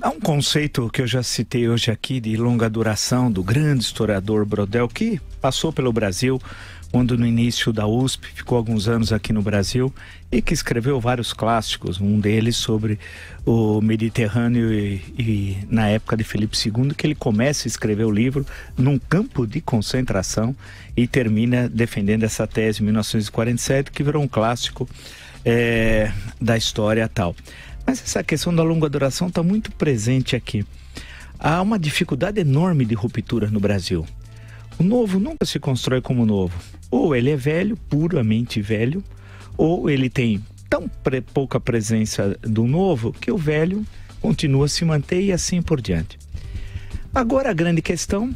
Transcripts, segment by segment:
Há um conceito que eu já citei hoje aqui de longa duração do grande historiador Brodel, que passou pelo Brasil quando no início da USP, ficou alguns anos aqui no Brasil e que escreveu vários clássicos, um deles sobre o Mediterrâneo e na época de Felipe II, que ele começa a escrever o livro num campo de concentração e termina defendendo essa tese em 1947, que virou um clássico da história tal. Mas essa questão da longa duração está muito presente aqui. Há uma dificuldade enorme de ruptura no Brasil. O novo nunca se constrói como novo. Ou ele é velho, puramente velho, ou ele tem tão pouca presença do novo que o velho continua a se manter e assim por diante. Agora a grande questão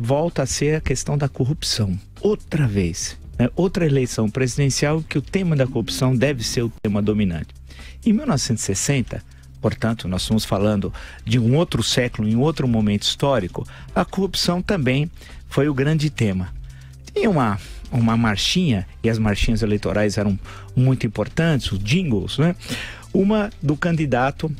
volta a ser a questão da corrupção. Outra vez, outra eleição presidencial que o tema da corrupção deve ser o tema dominante. Em 1960, portanto, nós estamos falando de um outro século, em outro momento histórico, a corrupção também foi o grande tema. Tinha uma marchinha, e as marchinhas eleitorais eram muito importantes, os jingles, né? Uma do candidato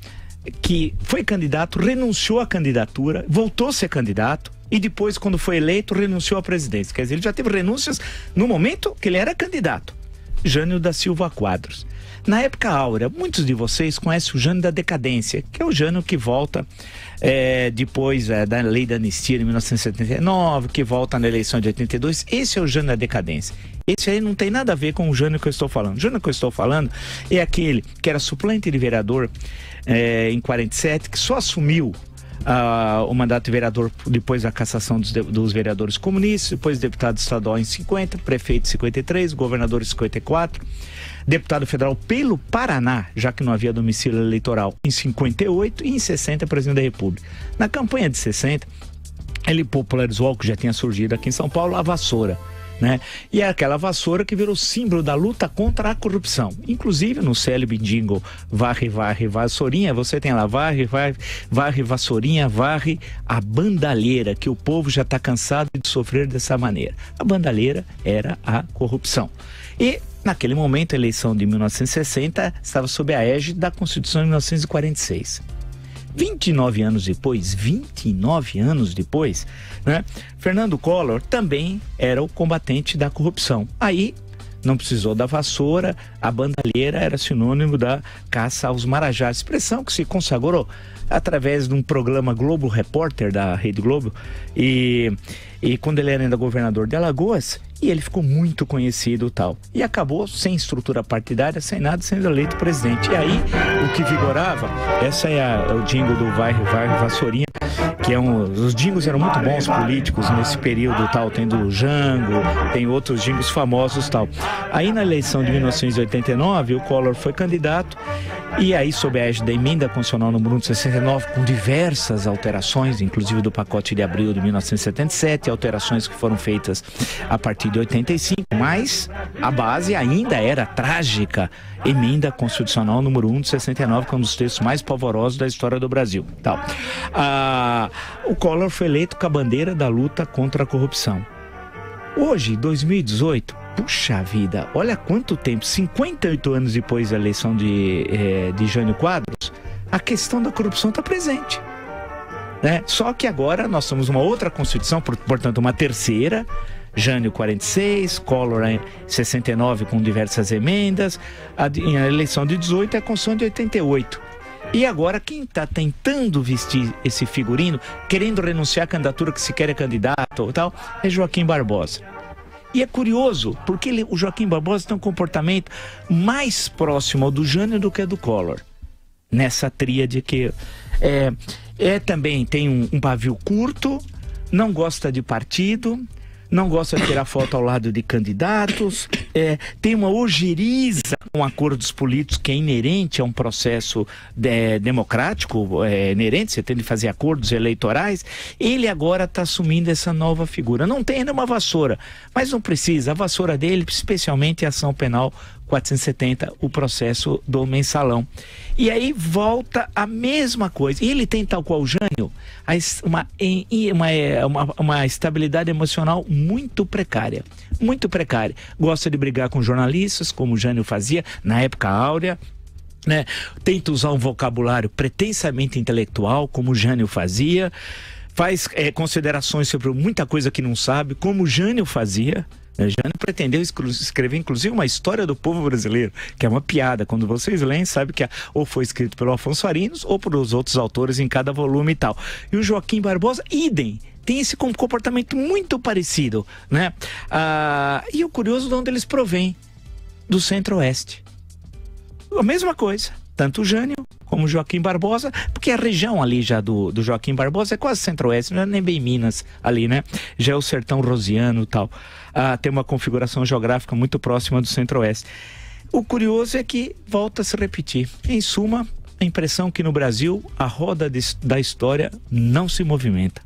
que foi candidato, renunciou à candidatura, voltou a ser candidato, e depois, quando foi eleito, renunciou à presidência. Quer dizer, ele já teve renúncias no momento que ele era candidato. Jânio da Silva Quadros. Na época áurea, muitos de vocês conhecem o Jânio da Decadência, que é o Jânio que volta depois da lei da anistia de 1979, que volta na eleição de 82. Esse é o Jânio da Decadência. Esse aí não tem nada a ver com o Jânio que eu estou falando. O Jânio que eu estou falando é aquele que era suplente de vereador em 47, que só assumiu o mandato de vereador depois da cassação dos vereadores comunistas, depois deputado estadual em 50, prefeito em 53, governador em 54, deputado federal pelo Paraná, já que não havia domicílio eleitoral, em 58 e em 60 presidente da República. Na campanha de 60, ele popularizou algo que já tinha surgido aqui em São Paulo, a vassoura. Né? E é aquela vassoura que virou símbolo da luta contra a corrupção. Inclusive no célebre jingle varre, varre, vassourinha, você tem lá varre, varre, varre, vassourinha, varre a bandalheira, que o povo já está cansado de sofrer dessa maneira. A bandalheira era a corrupção. E naquele momento a eleição de 1960 estava sob a égide da Constituição de 1946. 29 anos depois, né, Fernando Collor também era o combatente da corrupção. Aí não precisou da vassoura, a bandalheira era sinônimo da caça aos marajás, expressão que se consagrou através de um programa Globo Repórter da Rede Globo, e quando ele era ainda governador de Alagoas, e ele ficou muito conhecido tal, e acabou sem estrutura partidária, sem nada, sendo eleito presidente. E aí o que vigorava, essa é o jingle do Varre, Varre, Vassourinha, que os jingles eram muito bons políticos nesse período tal, tem do Jango, tem outros jingles famosos tal. Aí na eleição de 1989 o Collor foi candidato, e aí sob a égide da emenda constitucional número 1 de 69, com diversas alterações, inclusive do pacote de abril de 1977, alterações que foram feitas a partir de 85, mas a base ainda era a trágica emenda constitucional número 1 de 69, que é um dos textos mais pavorosos da história do Brasil. Tal. O Collor foi eleito com a bandeira da luta contra a corrupção. Hoje, 2018, puxa vida, olha quanto tempo, 58 anos depois da eleição de Jânio Quadros, a questão da corrupção está presente. Né? Só que agora nós temos uma outra Constituição, portanto uma terceira, Jânio 46, Collor em 69 com diversas emendas, a eleição de 18 é a Constituição de 88. E agora quem está tentando vestir esse figurino, querendo renunciar à candidatura que se quer é candidato ou tal, é Joaquim Barbosa. E é curioso, porque o Joaquim Barbosa tem um comportamento mais próximo ao do Jânio do que ao do Collor. Nessa tríade que também tem um pavio curto, não gosta de partido, não gosta de tirar foto ao lado de candidatos, tem uma ojeriza com acordos políticos que é inerente a um processo democrático, inerente, você tem de fazer acordos eleitorais. Ele agora está assumindo essa nova figura. Não tem ainda uma vassoura, mas não precisa. A vassoura dele, especialmente a ação penal 470, o processo do mensalão. E aí volta a mesma coisa. E ele tem, tal qual o Jânio, uma estabilidade emocional muito precária. Muito precária. Gosta de brigar com jornalistas, como o Jânio fazia na época áurea. né? Tenta usar um vocabulário pretensamente intelectual, como o Jânio fazia, faz considerações sobre muita coisa que não sabe, como o Jânio fazia. Jânio pretendeu escrever inclusive uma história do povo brasileiro, que é uma piada. Quando vocês leem, sabe que ou foi escrito pelo Afonso Arinos ou por os outros autores em cada volume e tal. E o Joaquim Barbosa, idem, tem esse comportamento muito parecido, né? E o curioso de onde eles provêm, do Centro-Oeste. A mesma coisa, tanto o Jânio como o Joaquim Barbosa, porque a região ali já do Joaquim Barbosa é quase Centro-Oeste, não é nem bem Minas ali, né? Já é o sertão rosiano e tal. Tem uma configuração geográfica muito próxima do Centro-Oeste. O curioso é que volta a se repetir. Em suma, a impressão que no Brasil a roda da história não se movimenta.